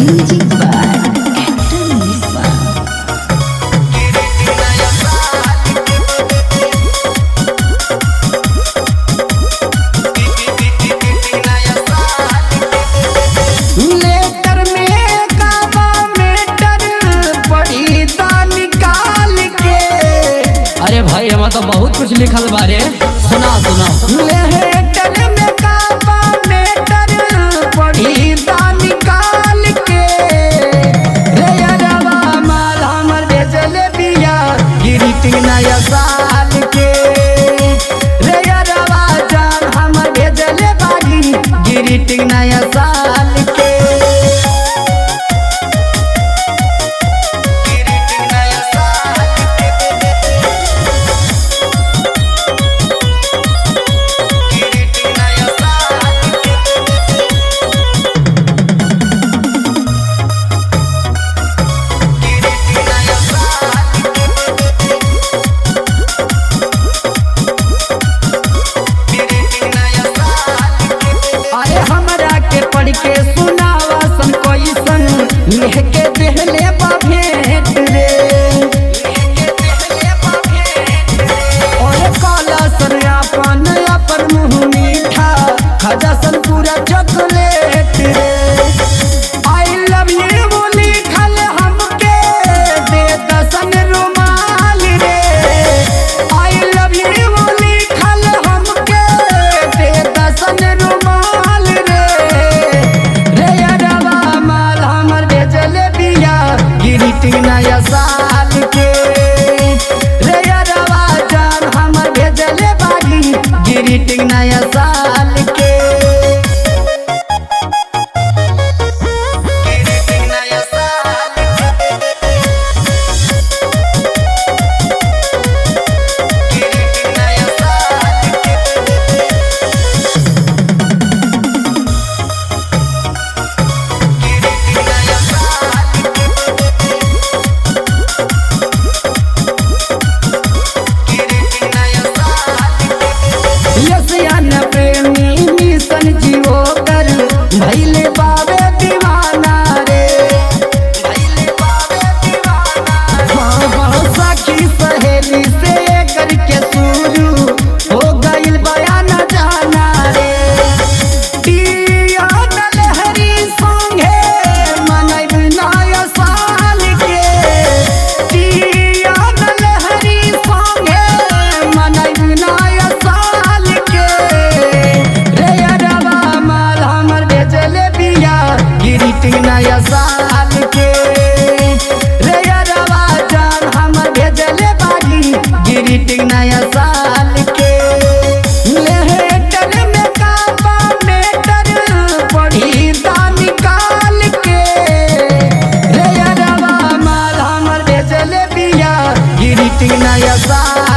Music by Captain Misbah. Letter में काबा matter पढ़ी ता निकाल के। अरे भाई हम तो बहुत कुछ लिखल बारे, सुना सुना। लेटर में काबा मेटर पढ़ी ता निकाल के। रे यारवा माल हमर बेचले बिया ग्रीटिंग नया साल के। रे यारवा जान हमर बेचले बागी ग्रीटिंग नया साल के। अरे हमरा के पढ़ के सुनावा सन कैसन लेके देहले बा भेंट रे। और काला सन अपन अपन मुँह मीठा खजा सन पूरा चॉकलेट रे। आई लव यू बोली खल हमके दे दसन रुमाल रे। आई लव यू बोली खल हमके दे दसन रुमाल रे। रे यारवा माल हमर बेचले बिया ग्रीटिंग नया साल के। रे यारवा जान हमर बेचले बागी ग्रीटिंग नया साल के। यसियन प्रेमी मिशन जीवो कर भैले बाबे दीवाना रे। हाँ हाँ सखी सहेली से करके शुरू हो गइल बयान जाना रे। पिया लहरी संगे मनैब नया साल के। पिया लहरी संगे मनैब नया साल के। रे यारवा माल हमर बेचले बिया ग्रीटिंग नया साल के। रे यारवा जान हमर बेचले बागी ग्रीटिंग नया साल के। लेटर में काबा मेटर पढ़ी ता निकाल के। रे यारवा माल हमर बेचले बिया ग्रीटिंग नया साल